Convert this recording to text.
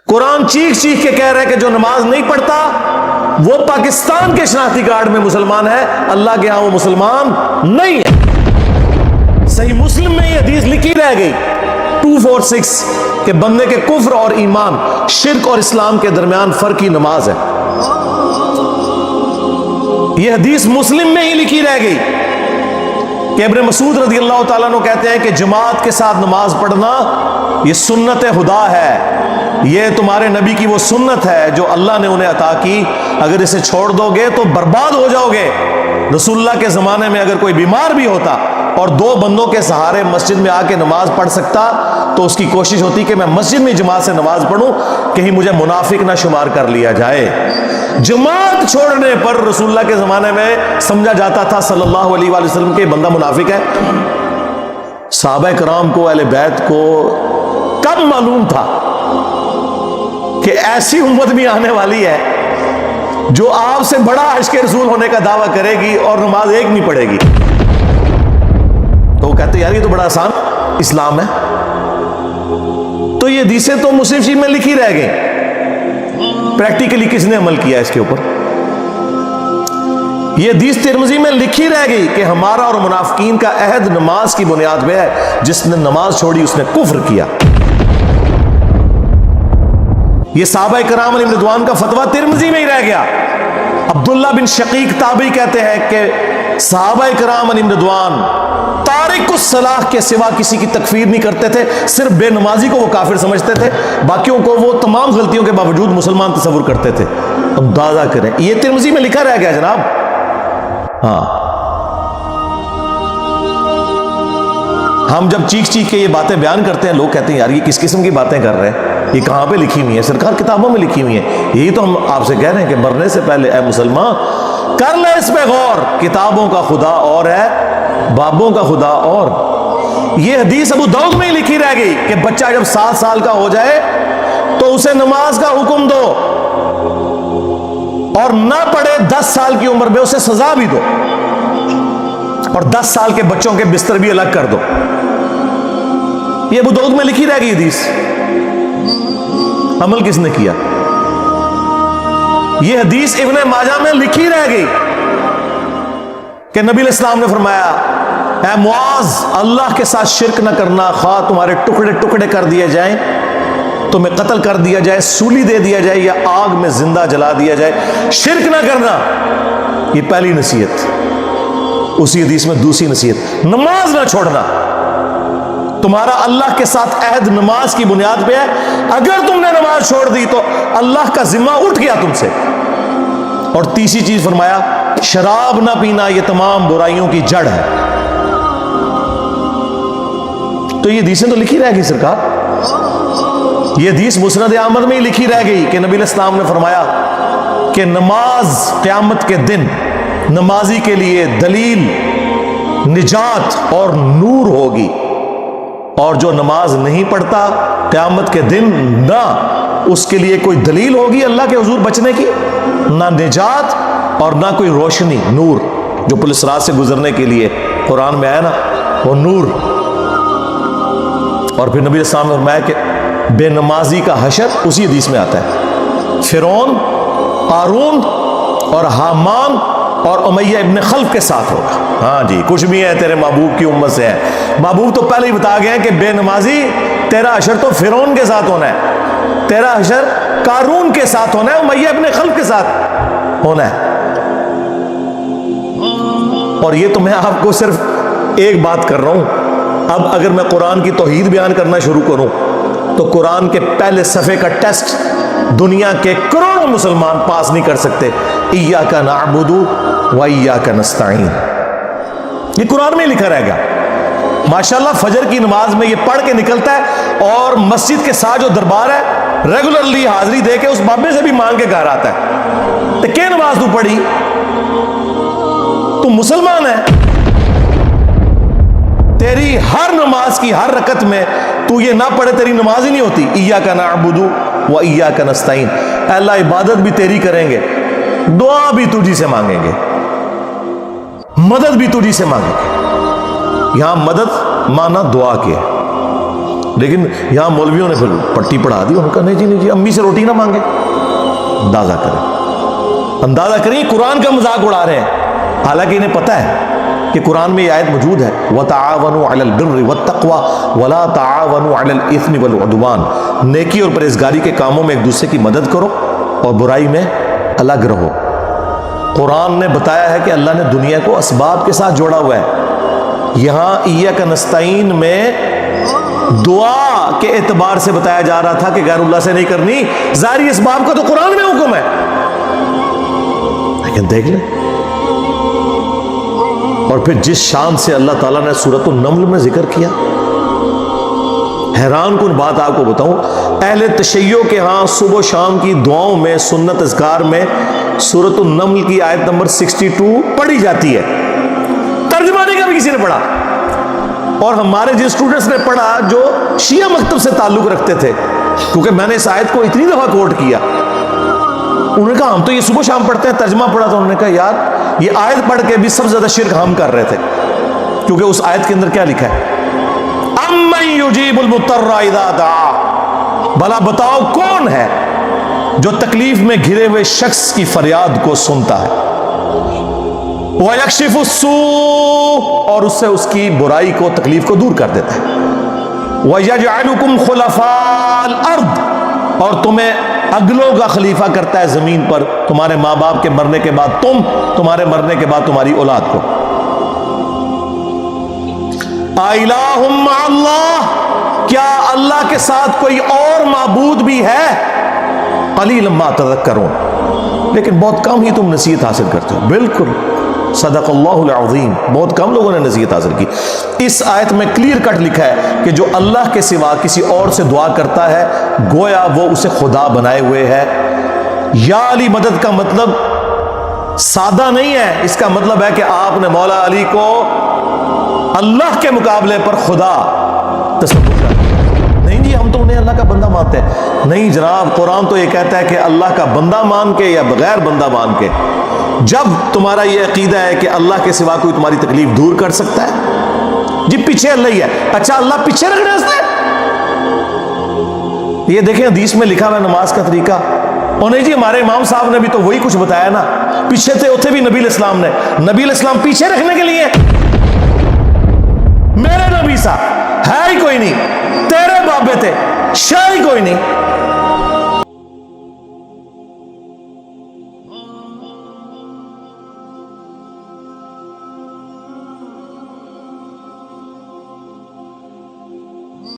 قرآن چیخ چیخ کے کہہ رہے کہ جو نماز نہیں پڑھتا وہ پاکستان کے شناختی کارڈ میں مسلمان ہے، اللہ کے ہاں وہ مسلمان نہیں ہے۔ صحیح مسلم میں یہ حدیث لکھی رہ گئی 246 کہ بندے کے کفر اور ایمان، شرک اور اسلام کے درمیان فرق کی نماز ہے۔ یہ حدیث مسلم میں ہی لکھی رہ گئی کہ ابن مسعود رضی اللہ تعالیٰ عنہ کہتے ہیں کہ جماعت کے ساتھ نماز پڑھنا یہ سنت خدا ہے، یہ تمہارے نبی کی وہ سنت ہے جو اللہ نے انہیں عطا کی، اگر اسے چھوڑ دو گے تو برباد ہو جاؤ گے۔ رسول اللہ کے زمانے میں اگر کوئی بیمار بھی ہوتا اور 2 بندوں کے سہارے مسجد میں آ کے نماز پڑھ سکتا تو اس کی کوشش ہوتی کہ میں مسجد میں جماعت سے نماز پڑھوں، کہیں مجھے منافق نہ شمار کر لیا جائے۔ جماعت چھوڑنے پر رسول اللہ کے زمانے میں سمجھا جاتا تھا صلی اللہ علیہ وآلہ وسلم کہ بندہ منافق ہے۔ صحابہ کرام کو، اہل بیت کو کب معلوم تھا کہ ایسی امت بھی آنے والی ہے جو آپ سے بڑا عشق رسول ہونے کا دعویٰ کرے گی اور نماز ایک نہیں پڑھے گی؟ تو وہ کہتے یار یہ تو بڑا آسان اسلام ہے۔ تو یہ حدیثیں تو مسلم شریف میں لکھی رہ گئی، پریکٹیکلی کس نے عمل کیا اس کے اوپر؟ یہ حدیث ترمذی میں لکھی رہ گئی کہ ہمارا اور منافقین کا عہد نماز کی بنیاد پہ ہے، جس نے نماز چھوڑی اس نے کفر کیا۔ یہ صحابہ کرام علیہ رضوان کا فتویٰ ترمذی میں ہی رہ گیا۔ عبداللہ بن شقیق تابعی کہتے ہیں کہ صحابہ کرام علیہ رضوان تارک الصلاۃ کے سوا کسی کی تکفیر نہیں کرتے تھے، صرف بے نمازی کو وہ کافر سمجھتے تھے، باقیوں کو وہ تمام غلطیوں کے باوجود مسلمان تصور کرتے تھے۔ اندازہ کریں، یہ ترمذی میں لکھا رہ گیا جناب۔ ہاں، ہم جب چیخ چیخ کے یہ باتیں بیان کرتے ہیں لوگ کہتے ہیں یار یہ کس قسم کی باتیں کر رہے ہیں، یہ کہاں پہ لکھی ہوئی ہیں؟ سرکار کتابوں میں لکھی ہوئی ہیں۔ یہی تو ہم آپ سے کہہ رہے ہیں کہ مرنے سے پہلے اے مسلمان کر لے اس پہ غور، کتابوں کا خدا اور ہے، بابوں کا خدا اور۔ یہ حدیث ابو داؤد میں ہی لکھی رہ گئی کہ بچہ جب 7 سال کا ہو جائے تو اسے نماز کا حکم دو، اور نہ پڑھے 10 سال کی عمر میں اسے سزا بھی دو، اور 10 سال کے بچوں کے بستر بھی الگ کر دو۔ یہ ابو داؤد میں لکھی رہ گئی حدیث، عمل کس نے کیا؟ یہ حدیث ابن ماجہ میں لکھی رہ گئی کہ نبی علیہ السلام نے فرمایا اے معاذ اللہ کے ساتھ شرک نہ کرنا، خواہ تمہارے ٹکڑے ٹکڑے کر دیے جائیں، تمہیں قتل کر دیا جائے، سولی دے دیا جائے یا آگ میں زندہ جلا دیا جائے، شرک نہ کرنا۔ یہ پہلی نصیحت۔ اسی حدیث میں دوسری نصیحت، نماز نہ چھوڑنا۔ تمہارا اللہ کے ساتھ عہد نماز کی بنیاد پہ ہے، اگر تم نے نماز چھوڑ دی تو اللہ کا ذمہ اٹھ گیا تم سے۔ اور تیسری چیز فرمایا شراب نہ پینا، یہ تمام برائیوں کی جڑ ہے۔ تو یہ حدیثیں تو لکھی رہ گئی سرکار۔ یہ حدیث مسند احمد میں ہی لکھی رہ گئی کہ نبی علیہ السلام نے فرمایا کہ نماز قیامت کے دن نمازی کے لیے دلیل، نجات اور نور ہوگی، اور جو نماز نہیں پڑھتا قیامت کے دن نہ اس کے لیے کوئی دلیل ہوگی اللہ کے حضور بچنے کی، نہ نجات اور نہ کوئی روشنی، نور جو پولیس رات سے گزرنے کے لیے قرآن میں آیا نا وہ نور۔ اور پھر نبی السلام نے فرمایا کہ بے نمازی کا حشر اسی حدیث میں آتا ہے، فرعون، قارون اور حامان اور امیہ ابن خلف کے ساتھ ہوگا۔ ہاں جی، کچھ بھی ہے تیرے محبوب کی امت سے ہے۔ محبوب تو پہلے ہی بتا گیا کہ بے نمازی تیرا حشر تو فرعون کے ساتھ ہونا ہے، تیرا حشر قارون کے ساتھ ہونا ہے، امیہ ابن خلف کے ساتھ ہونا ہے۔ اور یہ تو میں آپ کو صرف ایک بات کر رہا ہوں، اب اگر میں قرآن کی توحید بیان کرنا شروع کروں تو قرآن کے پہلے صفحے کا ٹیسٹ دنیا کے کروڑوں مسلمان پاس نہیں کر سکتے۔ ایاک نعبد و ایاک نستعین، یہ قرآن میں لکھا رہے گا۔ ماشاءاللہ فجر کی نماز میں یہ پڑھ کے نکلتا ہے، اور مسجد کے ساتھ جو دربار ہے ریگولرلی حاضری دے کے اس بابے سے بھی مانگ کے گھر آتا ہے۔ تو کیا نماز تو پڑھی؟ تو مسلمان ہے، تیری ہر نماز کی ہر رکعت میں تو یہ نہ پڑھے تیری نماز ہی نہیں ہوتی۔ ایاک نعبد و ایاک نستعین، اے اللہ عبادت بھی تیری کریں گے، دعا بھی تجھی سے مانگیں گے، مدد بھی تجھی سے مانگیں گے۔ یہاں مدد مانا دعا کے، لیکن یہاں مولویوں نے پھر پٹی پڑھا دی، انہوں نے کہا نہیں جی نہیں جی، امی سے روٹی نہ مانگے۔ اندازہ کریں قرآن کا مذاق اڑا رہے ہیں، حالانکہ انہیں پتہ ہے کہ قرآن میں یہ آیت موجود ہے وَتَعَاوَنُوا عَلَى الْبِرِّ وَالتَّقْوَى وَلَا تَعَاوَنُوا عَلَى الْإِثْمِ وَالْعُدْوَانِ، نیکی اور پرہیزگاری کے کاموں میں ایک دوسرے کی مدد کرو اور برائی میں الگ رہو۔ قرآن نے بتایا ہے کہ اللہ نے دنیا کو اسباب کے ساتھ جوڑا ہوا ہے۔ یہاں ایاک نستعین میں دعا کے اعتبار سے بتایا جا رہا تھا کہ غیر اللہ سے نہیں کرنی، ظاہری اسباب کا تو قرآن میں حکم ہے، لیکن دیکھ لیں۔ اور پھر جس شان سے اللہ تعالیٰ نے سورۃ النمل میں ذکر کیا، حیران کن بات آپ کو بتاؤں، اہل تشیع کے ہاں صبح و شام کی دعاؤں میں، سنت اذکار میں سورۃ النمل کی آیت نمبر 62 پڑھی جاتی ہے، ترجمہ نہیں کبھی کسی نے پڑھا۔ اور ہمارے جن اسٹوڈنٹس نے پڑھا جو شیعہ مکتب سے تعلق رکھتے تھے، کیونکہ میں نے اس آیت کو اتنی دفعہ کوٹ کیا، انہوں نے کہا ہم تو یہ صبح شام پڑھتے ہیں، ترجمہ پڑھا تو انہوں نے کہا یار یہ آیت پڑھ کے بھی سب سے زیادہ شرک ہم کر رہے تھے، کیونکہ اس آیت کے اندر کیا لکھا ہے، اَمَّن يُجِيبُ الْمُضْطَرَّ إِذَا دَعَاهُ، بھلا بتاؤ کون ہے جو تکلیف میں گھرے ہوئے شخص کی فریاد کو سنتا ہے، وَيَكْشِفُ السُّوءَ، اور اس سے اس کی برائی کو، تکلیف کو دور کر دیتا ہے، وَيَجْعَلُكُمْ خُلَفَاءَ الْأَرْضِ، اور تمہیں اگلوں کا خلیفہ کرتا ہے زمین پر، تمہارے ماں باپ کے مرنے کے بعد تم، تمہارے مرنے کے بعد تمہاری اولاد کو۔ اَإِلَٰهٌ مَّعَ اللَّهِ، کیا اللہ کے ساتھ کوئی اور معبود بھی ہے؟ قَلِيلًا مَّا تَذَكَّرُونَ، لیکن بہت کم ہی تم نصیحت حاصل کرتے ہو۔ بالکل صدق اللہ العظیم، بہت کم لوگوں نے نصیحت حاصل کی۔ اس آیت میں کلیئر کٹ لکھا ہے کہ جو اللہ کے سوا کسی اور سے دعا کرتا ہے گویا وہ اسے خدا بنائے ہوئے ہے۔ یا علی مدد کا مطلب سادہ نہیں ہے، اس کا مطلب ہے کہ آپ نے مولا علی کو اللہ کے مقابلے پر خدا تصور کر دیا۔ نہیں جی ہم تو انہیں اللہ کا بندہ مانتے ہیں، نہیں جناب، قرآن تو یہ کہتا ہے کہ اللہ کا بندہ مان کے یا بغیر بندہ مان کے، جب تمہارا یہ عقیدہ ہے کہ اللہ کے سوا کوئی تمہاری تکلیف دور کر سکتا ہے، جی پیچھے اللہ ہی ہے، اچھا اللہ پیچھے رکھنا اس نے؟ یہ دیکھیں حدیث میں لکھا ہوا نماز کا طریقہ، اور نہیں جی ہمارے امام صاحب نے بھی تو وہی کچھ بتایا نا، پیچھے تھے اتنے بھی نبی علیہ السلام نے، نبی علیہ السلام پیچھے رکھنے کے لیے، میرے نبی صاحب ہے ہی کوئی نہیں، تیرے بابے تھے شے ہی کوئی نہیں،